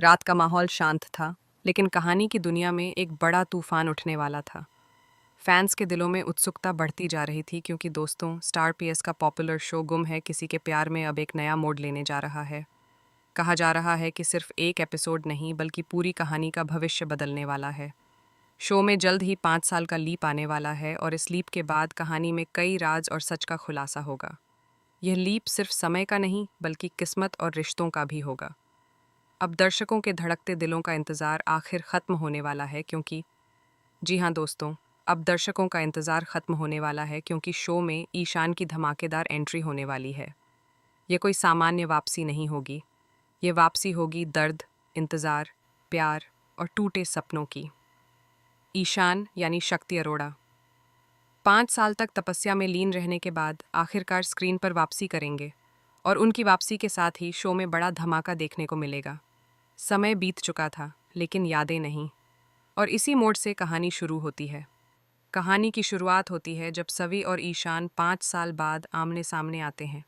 रात का माहौल शांत था, लेकिन कहानी की दुनिया में एक बड़ा तूफान उठने वाला था। फैंस के दिलों में उत्सुकता बढ़ती जा रही थी क्योंकि दोस्तों, स्टार पीएस का पॉपुलर शो गुम है किसी के प्यार में अब एक नया मोड़ लेने जा रहा है। कहा जा रहा है कि सिर्फ एक एपिसोड नहीं बल्कि पूरी कहानी का भविष्य बदलने वाला है। शो में जल्द ही 5 साल का लीप आने वाला है और इस लीप के बाद कहानी में कई राज और सच का खुलासा होगा। यह लीप सिर्फ समय का नहीं बल्कि किस्मत और रिश्तों का भी होगा। अब दर्शकों के धड़कते दिलों का इंतज़ार आखिर ख़त्म होने वाला है क्योंकि जी हाँ दोस्तों, अब दर्शकों का इंतज़ार ख़त्म होने वाला है क्योंकि शो में ईशान की धमाकेदार एंट्री होने वाली है। ये कोई सामान्य वापसी नहीं होगी। ये वापसी होगी दर्द, इंतज़ार, प्यार और टूटे सपनों की। ईशान यानी शक्ति अरोड़ा 5 साल तक तपस्या में लीन रहने के बाद आखिरकार स्क्रीन पर वापसी करेंगे और उनकी वापसी के साथ ही शो में बड़ा धमाका देखने को मिलेगा। समय बीत चुका था, लेकिन यादें नहीं। और इसी मोड़ से कहानी शुरू होती है। कहानी की शुरुआत होती है जब सवी और ईशान 5 साल बाद आमने सामने आते हैं।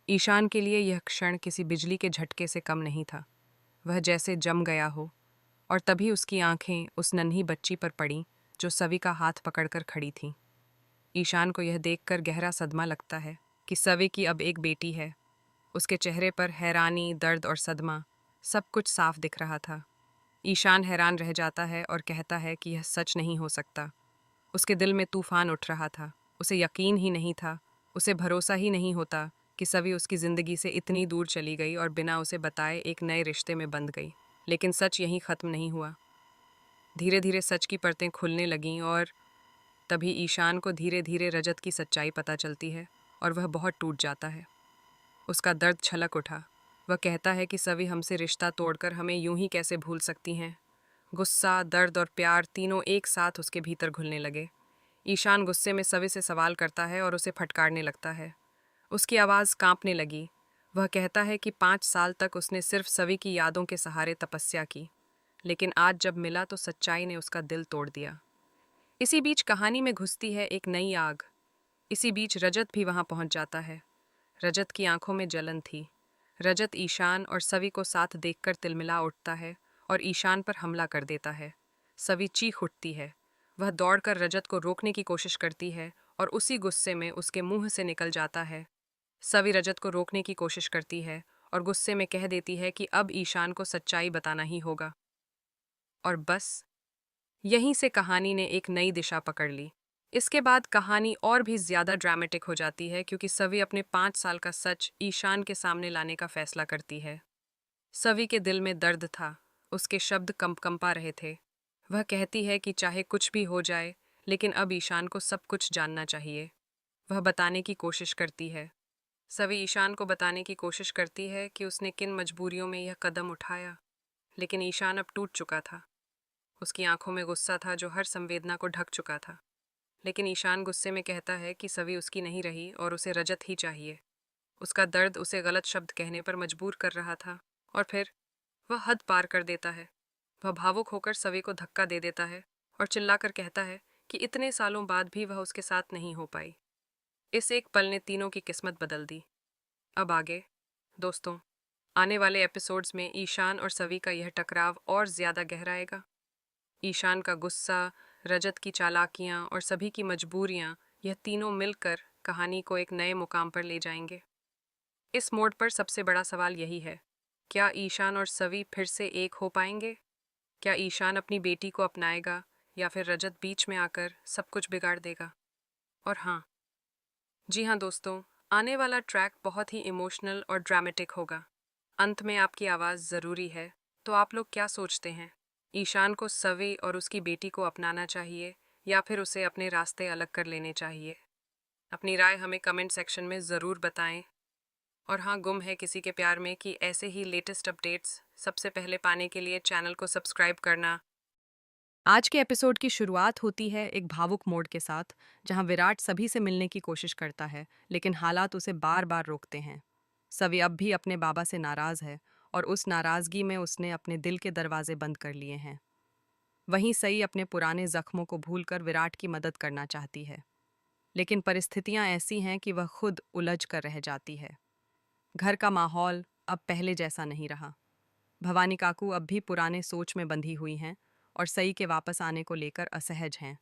ईशान के लिए यह क्षण किसी बिजली के झटके से कम नहीं था। वह जैसे जम गया हो। और तभी उसकी आंखें उस नन्ही बच्ची पर पड़ीं जो सवी का हाथ पकड़कर खड़ी थी। ईशान को यह देखकर गहरा सदमा लगता है कि सवी की अब एक बेटी है। उसके चेहरे पर हैरानी, दर्द और सदमा सब कुछ साफ दिख रहा था। ईशान हैरान रह जाता है और कहता है कि यह सच नहीं हो सकता। उसके दिल में तूफान उठ रहा था। उसे यकीन ही नहीं था, उसे भरोसा ही नहीं होता कि सवी उसकी ज़िंदगी से इतनी दूर चली गई और बिना उसे बताए एक नए रिश्ते में बंध गई। लेकिन सच यहीं ख़त्म नहीं हुआ। धीरे धीरे सच की परतें खुलने लगीं और तभी ईशान को धीरे धीरे रजत की सच्चाई पता चलती है और वह बहुत टूट जाता है। उसका दर्द छलक उठा। वह कहता है कि सभी हमसे रिश्ता तोड़कर हमें यूं ही कैसे भूल सकती हैं। गुस्सा, दर्द और प्यार तीनों एक साथ उसके भीतर घुलने लगे। ईशान गुस्से में सभी से सवाल करता है और उसे फटकारने लगता है। उसकी आवाज़ कांपने लगी। वह कहता है कि 5 साल तक उसने सिर्फ सभी की यादों के सहारे तपस्या की, लेकिन आज जब मिला तो सच्चाई ने उसका दिल तोड़ दिया। इसी बीच कहानी में घुसती है एक नई आग। इसी बीच रजत भी वहां पहुंच जाता है। रजत की आंखों में जलन थी। रजत ईशान और सवी को साथ देखकर तिलमिला उठता है और ईशान पर हमला कर देता है। सवी चीख उठती है। वह दौड़कर रजत को रोकने की कोशिश करती है और उसी गुस्से में उसके मुंह से निकल जाता है। सवी रजत को रोकने की कोशिश करती है और गुस्से में कह देती है कि अब ईशान को सच्चाई बताना ही होगा। और बस यहीं से कहानी ने एक नई दिशा पकड़ ली। इसके बाद कहानी और भी ज्यादा ड्रामेटिक हो जाती है क्योंकि सवी अपने 5 साल का सच ईशान के सामने लाने का फैसला करती है। सवी के दिल में दर्द था। उसके शब्द कंपा रहे थे। वह कहती है कि चाहे कुछ भी हो जाए, लेकिन अब ईशान को सब कुछ जानना चाहिए। वह बताने की कोशिश करती है। सवी ईशान को बताने की कोशिश करती है कि उसने किन मजबूरियों में यह कदम उठाया, लेकिन ईशान अब टूट चुका था। उसकी आंखों में गुस्सा था जो हर संवेदना को ढक चुका था। लेकिन ईशान गुस्से में कहता है कि सवी उसकी नहीं रही और उसे रजत ही चाहिए। उसका दर्द उसे गलत शब्द कहने पर मजबूर कर रहा था। और फिर वह हद पार कर देता है। वह भावुक होकर सवी को धक्का दे देता है और चिल्लाकर कहता है कि इतने सालों बाद भी वह उसके साथ नहीं हो पाई। इस एक पल ने तीनों की किस्मत बदल दी। अब आगे दोस्तों, आने वाले एपिसोड्स में ईशान और सवी का यह टकराव और ज्यादा गहराएगा। ईशान का गुस्सा, रजत की चालाकियां और सभी की मजबूरियां, यह तीनों मिलकर कहानी को एक नए मुकाम पर ले जाएंगे। इस मोड़ पर सबसे बड़ा सवाल यही है, क्या ईशान और सवी फिर से एक हो पाएंगे? क्या ईशान अपनी बेटी को अपनाएगा या फिर रजत बीच में आकर सब कुछ बिगाड़ देगा? और हाँ, जी हाँ दोस्तों, आने वाला ट्रैक बहुत ही इमोशनल और ड्रामेटिक होगा। अंत में आपकी आवाज़ ज़रूरी है। तो आप लोग क्या सोचते हैं? ईशान को सवी और उसकी बेटी को अपनाना चाहिए या फिर उसे अपने रास्ते अलग कर लेने चाहिए? अपनी राय हमें कमेंट सेक्शन में ज़रूर बताएं। और हाँ, गुम है किसी के प्यार में कि ऐसे ही लेटेस्ट अपडेट्स सबसे पहले पाने के लिए चैनल को सब्सक्राइब करना। आज के एपिसोड की शुरुआत होती है एक भावुक मोड़ के साथ, जहां विराट सभी से मिलने की कोशिश करता है, लेकिन हालात उसे बार बार रोकते हैं। सवी अब भी अपने बाबा से नाराज है और उस नाराजगी में उसने अपने दिल के दरवाजे बंद कर लिए हैं। वहीं सई अपने पुराने जख्मों को भूलकर विराट की मदद करना चाहती है, लेकिन परिस्थितियां ऐसी हैं कि वह खुद उलझ कर रह जाती है। घर का माहौल अब पहले जैसा नहीं रहा। भवानी काकू अब भी पुराने सोच में बंधी हुई हैं और सई के वापस आने को लेकर असहज हैं।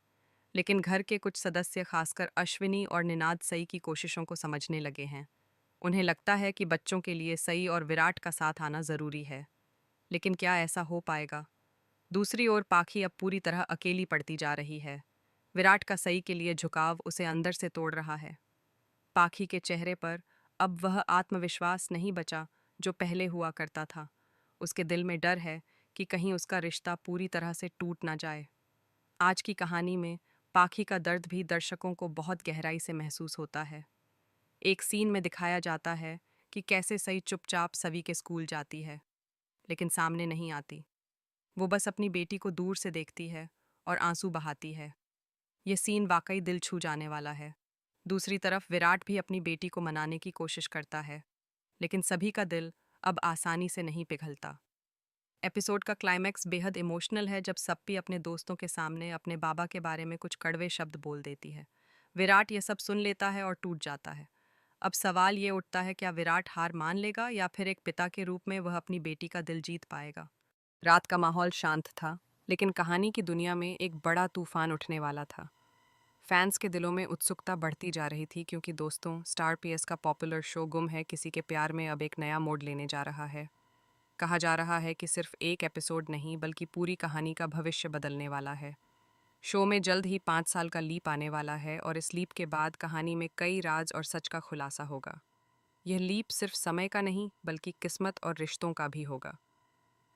लेकिन घर के कुछ सदस्य, खासकर अश्विनी और निनाद, सई की कोशिशों को समझने लगे हैं। उन्हें लगता है कि बच्चों के लिए सई और विराट का साथ आना ज़रूरी है। लेकिन क्या ऐसा हो पाएगा? दूसरी ओर पाखी अब पूरी तरह अकेली पड़ती जा रही है। विराट का सई के लिए झुकाव उसे अंदर से तोड़ रहा है। पाखी के चेहरे पर अब वह आत्मविश्वास नहीं बचा जो पहले हुआ करता था। उसके दिल में डर है कि कहीं उसका रिश्ता पूरी तरह से टूट ना जाए। आज की कहानी में पाखी का दर्द भी दर्शकों को बहुत गहराई से महसूस होता है। एक सीन में दिखाया जाता है कि कैसे सई चुपचाप सवी के स्कूल जाती है, लेकिन सामने नहीं आती। वो बस अपनी बेटी को दूर से देखती है और आंसू बहाती है। ये सीन वाकई दिल छू जाने वाला है। दूसरी तरफ विराट भी अपनी बेटी को मनाने की कोशिश करता है, लेकिन सभी का दिल अब आसानी से नहीं पिघलता। एपिसोड का क्लाइमैक्स बेहद इमोशनल है जब सप्पी अपने दोस्तों के सामने अपने बाबा के बारे में कुछ कड़वे शब्द बोल देती है। विराट ये सब सुन लेता है और टूट जाता है। अब सवाल ये उठता है, क्या विराट हार मान लेगा या फिर एक पिता के रूप में वह अपनी बेटी का दिल जीत पाएगा? रात का माहौल शांत था, लेकिन कहानी की दुनिया में एक बड़ा तूफान उठने वाला था। फैंस के दिलों में उत्सुकता बढ़ती जा रही थी क्योंकि दोस्तों, स्टार पीएस का पॉपुलर शो गुम है किसी के प्यार में अब एक नया मोड़ लेने जा रहा है। कहा जा रहा है कि सिर्फ एक एपिसोड नहीं बल्कि पूरी कहानी का भविष्य बदलने वाला है। शो में जल्द ही 5 साल का लीप आने वाला है और इस लीप के बाद कहानी में कई राज और सच का खुलासा होगा। यह लीप सिर्फ समय का नहीं बल्कि किस्मत और रिश्तों का भी होगा।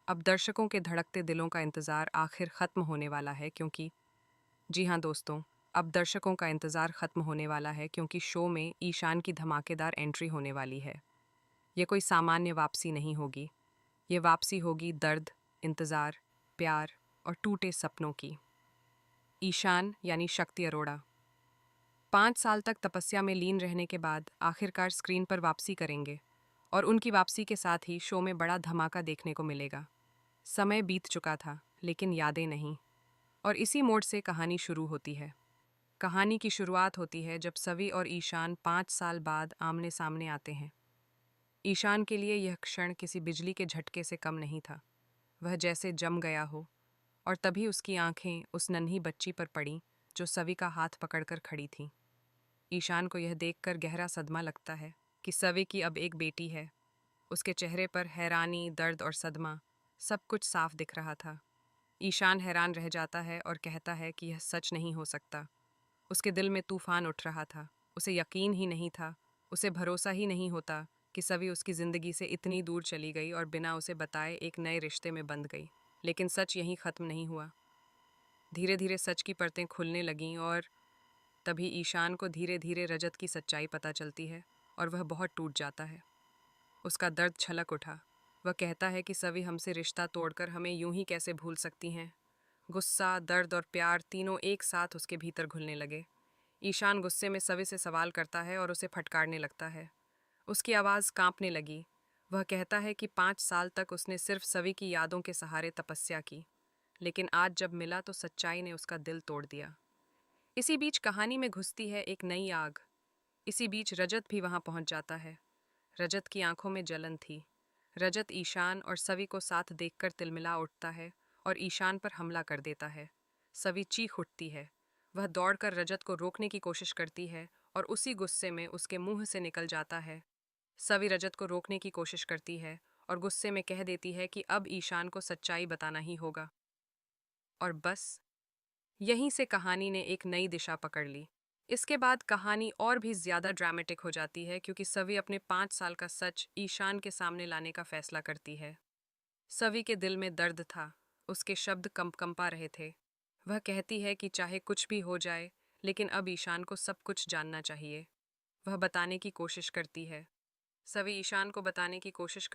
अब दर्शकों के धड़कते दिलों का इंतज़ार आखिर ख़त्म होने वाला है क्योंकि जी हाँ दोस्तों, अब दर्शकों का इंतज़ार ख़त्म होने वाला है क्योंकि शो में ईशान की धमाकेदार एंट्री होने वाली है। यह कोई सामान्य वापसी नहीं होगी। ये वापसी होगी दर्द, इंतज़ार, प्यार और टूटे सपनों की। ईशान यानी शक्ति अरोड़ा 5 साल तक तपस्या में लीन रहने के बाद आखिरकार स्क्रीन पर वापसी करेंगे और उनकी वापसी के साथ ही शो में बड़ा धमाका देखने को मिलेगा। समय बीत चुका था लेकिन यादें नहीं, और इसी मोड़ से कहानी शुरू होती है। कहानी की शुरुआत होती है जब सवी और ईशान 5 साल बाद आमने सामने आते हैं। ईशान के लिए यह क्षण किसी बिजली के झटके से कम नहीं था। वह जैसे जम गया हो, और तभी उसकी आंखें उस नन्ही बच्ची पर पड़ीं जो सवी का हाथ पकड़कर खड़ी थी। ईशान को यह देखकर गहरा सदमा लगता है कि सवी की अब एक बेटी है। उसके चेहरे पर हैरानी, दर्द और सदमा सब कुछ साफ दिख रहा था। ईशान हैरान रह जाता है और कहता है कि यह सच नहीं हो सकता। उसके दिल में तूफान उठ रहा था। उसे यकीन ही नहीं था, उसे भरोसा ही नहीं होता कि सवी उसकी ज़िंदगी से इतनी दूर चली गई और बिना उसे बताए एक नए रिश्ते में बंध गई। लेकिन सच यहीं ख़त्म नहीं हुआ। धीरे धीरे सच की परतें खुलने लगीं और तभी ईशान को धीरे धीरे रजत की सच्चाई पता चलती है और वह बहुत टूट जाता है। उसका दर्द छलक उठा। वह कहता है कि सवी हमसे रिश्ता तोड़कर हमें यूं ही कैसे भूल सकती हैं। गुस्सा, दर्द और प्यार तीनों एक साथ उसके भीतर घुलने लगे। ईशान गुस्से में सवी से सवाल करता है और उसे फटकारने लगता है। उसकी आवाज़ कांपने लगी। वह कहता है कि 5 साल तक उसने सिर्फ सवी की यादों के सहारे तपस्या की, लेकिन आज जब मिला तो सच्चाई ने उसका दिल तोड़ दिया। इसी बीच कहानी में घुसती है एक नई आग। इसी बीच रजत भी वहां पहुंच जाता है। रजत की आंखों में जलन थी। रजत ईशान और सवी को साथ देखकर तिलमिला उठता है और ईशान पर हमला कर देता है। सवी चीख उठती है। वह दौड़कर रजत को रोकने की कोशिश करती है और उसी गुस्से में उसके मुंह से निकल जाता है। सवी रजत को रोकने की कोशिश करती है और गुस्से में कह देती है कि अब ईशान को सच्चाई बताना ही होगा। और बस यहीं से कहानी ने एक नई दिशा पकड़ ली। इसके बाद कहानी और भी ज्यादा ड्रामेटिक हो जाती है क्योंकि सवी अपने 5 साल का सच ईशान के सामने लाने का फैसला करती है। सवी के दिल में दर्द था। उसके शब्द कंपा रहे थे। वह कहती है कि चाहे कुछ भी हो जाए, लेकिन अब ईशान को सब कुछ जानना चाहिए। वह बताने की कोशिश करती है। सवी ईशान को बताने की कोशिश